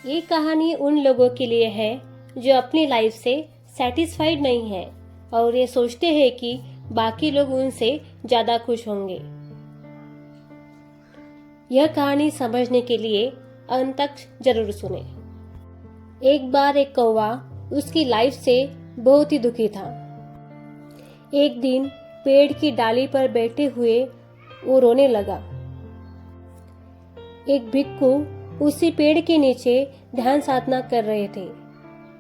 ये कहानी उन लोगों के लिए है जो अपनी लाइफ से सेटिस्फाइड नहीं है और ये सोचते हैं कि बाकी लोग उनसे ज्यादा खुश होंगे। यह कहानी समझने के लिए अंत तक जरूर सुने। एक बार एक कौवा उसकी लाइफ से बहुत ही दुखी था। एक दिन पेड़ की डाली पर बैठे हुए वो रोने लगा। एक भिक्खु उसी पेड़ के नीचे ध्यान साधना कर रहे थे।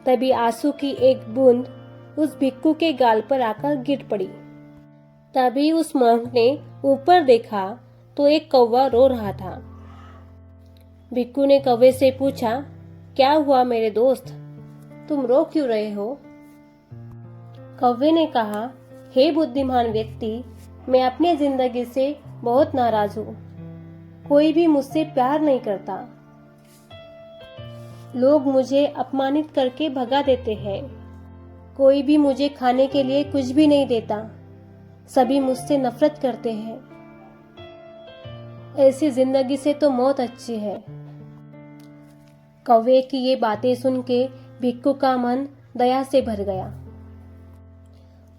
तभी आंसू की एक बूंद उस भिक्खु के गाल पर आकर गिर पड़ी। तभी उस मॉन्क ने ऊपर देखा तो एक कौवा रो रहा था। भिक्खु ने कौवे से पूछा, क्या हुआ मेरे दोस्त, तुम रो क्यों रहे हो? कौवे ने कहा, हे बुद्धिमान व्यक्ति, मैं अपनी जिंदगी से बहुत नाराज हूँ। कोई भी मुझसे प्यार नहीं करता। लोग मुझे अपमानित करके भगा देते हैं। कोई भी मुझे खाने के लिए कुछ भी नहीं देता। सभी मुझसे नफरत करते हैं। ऐसी जिंदगी से तो मौत अच्छी है। कौवे की ये बातें सुन के भिक्खु का मन दया से भर गया।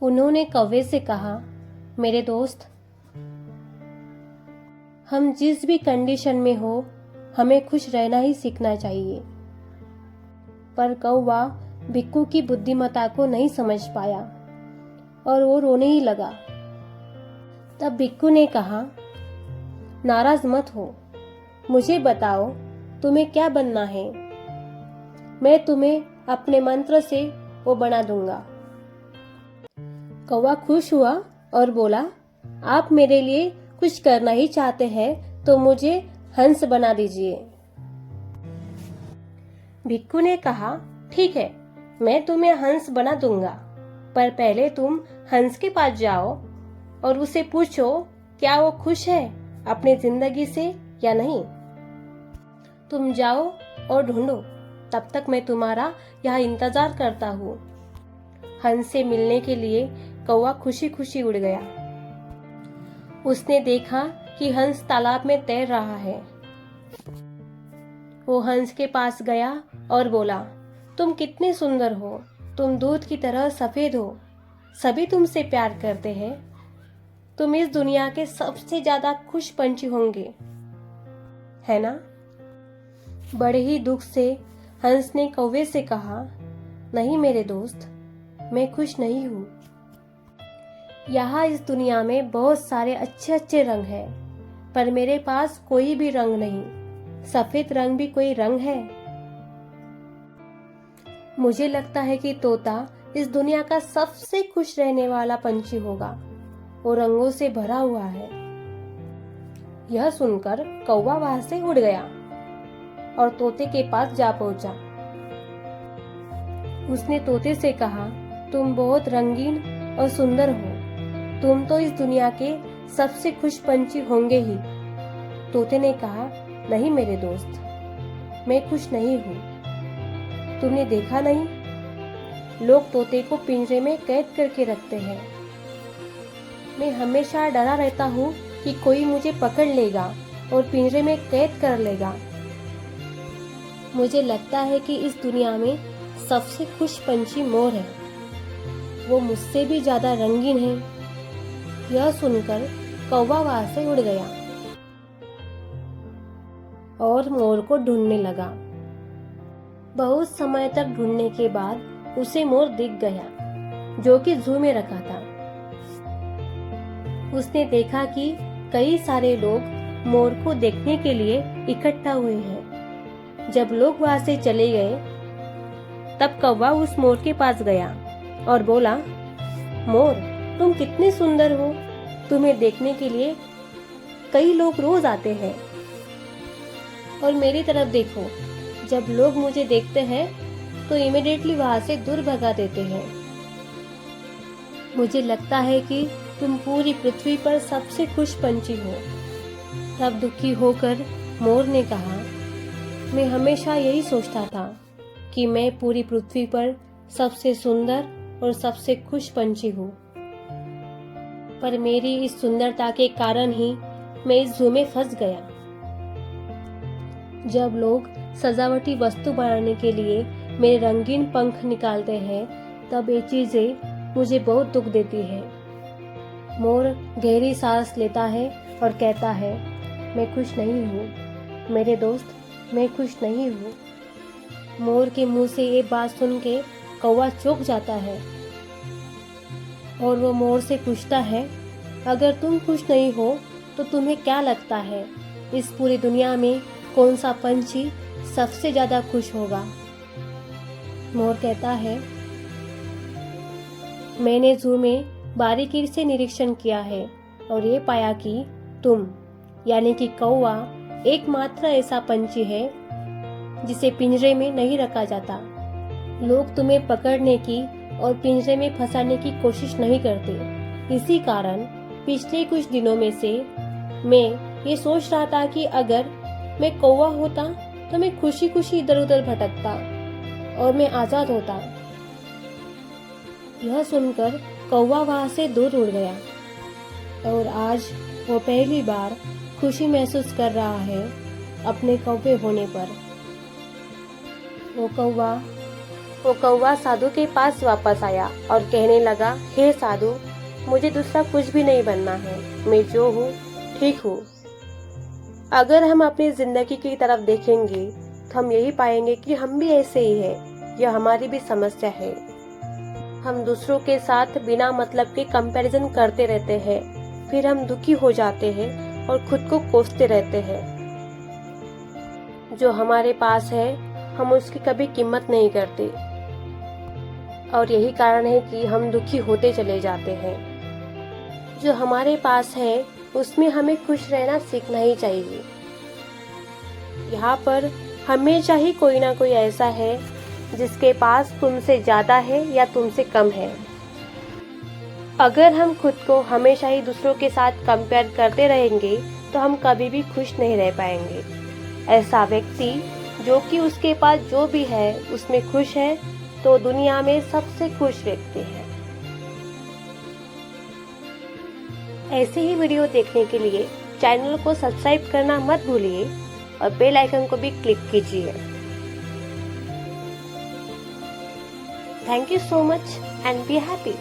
उन्होंने कौवे से कहा, मेरे दोस्त, हम जिस भी कंडीशन में हो, हमें खुश रहना ही सीखना चाहिए। पर कौवा भिक्खु की बुद्धिमत्ता को नहीं समझ पाया और वो रोने ही लगा। तब भिक्खु ने कहा, नाराज मत हो, मुझे बताओ तुम्हें क्या बनना है। मैं तुम्हें अपने मंत्र से वो बना दूंगा। कौवा खुश हुआ और बोला, आप मेरे लिए कुछ करना ही चाहते हैं तो मुझे हंस बना दीजिए। भिक्खु ने कहा, ठीक है, मैं तुम्हें हंस बना दूंगा, पर पहले तुम हंस के पास जाओ और उसे पूछो क्या वो खुश है अपनी जिंदगी से या नहीं। तुम जाओ और ढूंढो, तब तक मैं तुम्हारा यहाँ इंतजार करता हूँ। हंस से मिलने के लिए कौवा खुशी खुशी उड़ गया। उसने देखा कि हंस तालाब में तैर रहा है। वो हंस के पास गया और बोला, तुम कितने सुंदर हो, तुम दूध की तरह सफेद हो, सभी तुमसे प्यार करते हैं। तुम इस दुनिया के सबसे ज्यादा खुश पंछी होंगे, है ना? बड़े ही दुख से हंस ने कौवे से कहा, नहीं मेरे दोस्त, मैं खुश नहीं हूँ। यहाँ इस दुनिया में बहुत सारे अच्छे अच्छे रंग हैं, पर मेरे पास कोई भी रंग नहीं। सफेद रंग भी कोई रंग है? मुझे लगता है कि तोता इस दुनिया का सबसे खुश रहने वाला पंछी होगा। वो रंगों से भरा हुआ है। यह सुनकर कौवा वहां से उड़ गया और तोते के पास जा पहुंचा। उसने तोते से कहा, तुम बहुत रंगीन और सुंदर हो, तुम तो इस दुनिया के सबसे खुश पंछी होंगे ही। तोते ने कहा, नहीं मेरे दोस्त, मैं खुश नहीं हूँ। तुमने देखा नहीं, लोग तोते को पिंजरे में कैद करके रखते हैं। मैं हमेशा डरा रहता हूँ कि कोई मुझे पकड़ लेगा और पिंजरे में कैद कर लेगा। मुझे लगता है कि इस दुनिया में सबसे खुश पंछी मोर है। वो मुझसे भी ज्यादा रंगीन है। यह सुनकर कौवा वहां से उड़ गया और मोर को ढूंढने लगा। बहुत समय तक ढूंढने के बाद उसे मोर दिख गया, जो कि जू में रखा था। उसने देखा कि कई सारे लोग मोर को देखने के लिए इकट्ठा हुए हैं। जब लोग वहां से चले गए, तब कौवा उस मोर के पास गया और बोला, मोर, तुम कितने सुंदर हो, तुम्हें देखने के लिए कई लोग रोज आते हैं। और मेरी तरफ देखो, जब लोग मुझे देखते हैं तो इमीडिएटली वहां से दूर भगा देते हैं। मुझे लगता है कि तुम पूरी पृथ्वी पर सबसे खुश पंछी हो। तब दुखी होकर मोर ने कहा, मैं हमेशा यही सोचता था कि मैं पूरी पृथ्वी पर सबसे सुंदर और सबसे खुश पंछी हूँ, पर मेरी इस सुंदरता के कारण ही मैं इस जू में फंस गया। जब लोग सजावटी वस्तु बनाने के लिए मेरे रंगीन पंख निकालते हैं तब ये चीजें मुझे बहुत दुख देती है। मोर गहरी सांस लेता है और कहता है, मैं खुश नहीं हूँ मेरे दोस्त, मैं खुश नहीं हूँ। मोर के मुंह से ये बात सुन के कौवा चौंक जाता है और वो मोर से पूछता है, अगर तुम खुश नहीं हो तो तुम्हें क्या लगता है इस पूरी दुनिया में कौन सा पंछी सबसे ज्यादा खुश होगा? मोर कहता है, मैंने जू में बारीकी से निरीक्षण किया है और ये पाया कि तुम यानी कि कौवा एकमात्र ऐसा पंछी है जिसे पिंजरे में नहीं रखा जाता। लोग तुम्हें पकड़ने की और पिंजरे में फंसाने की कोशिश नहीं करते। इसी कारण पिछले कुछ दिनों में से मैं ये सोच रहा था कि अगर मैं कौवा होता तो मैं खुशी खुशी इधर उधर भटकता और मैं आजाद होता। यह सुनकर कौवा वहां से दूर उड़ गया और आज वो पहली बार खुशी महसूस कर रहा है अपने कौवे होने पर। वो कौवा साधु के पास वापस आया और कहने लगा, हे साधु, मुझे दूसरा कुछ भी नहीं बनना है, मैं जो हूँ ठीक हूँ। अगर हम अपनी जिंदगी की तरफ देखेंगे तो हम यही पाएंगे कि हम भी ऐसे ही हैं। यह हमारी भी समस्या है। हम दूसरों के साथ बिना मतलब के कंपैरिजन करते रहते हैं, फिर हम दुखी हो जाते हैं और खुद को कोसते रहते हैं। जो हमारे पास है हम उसकी कभी कीमत नहीं करते और यही कारण है कि हम दुखी होते चले जाते हैं। जो हमारे पास है उसमें हमें खुश रहना सीखना ही चाहिए। यहाँ पर हमेशा ही कोई ना कोई ऐसा है जिसके पास तुमसे ज्यादा है या तुमसे कम है। अगर हम खुद को हमेशा ही दूसरों के साथ कंपेयर करते रहेंगे तो हम कभी भी खुश नहीं रह पाएंगे। ऐसा व्यक्ति जो कि उसके पास जो भी है उसमें खुश है तो दुनिया में सबसे खुश व्यक्ति है। ऐसे ही वीडियो देखने के लिए चैनल को सब्सक्राइब करना मत भूलिए और बेल आइकन को भी क्लिक कीजिए। Thank you so much and be happy.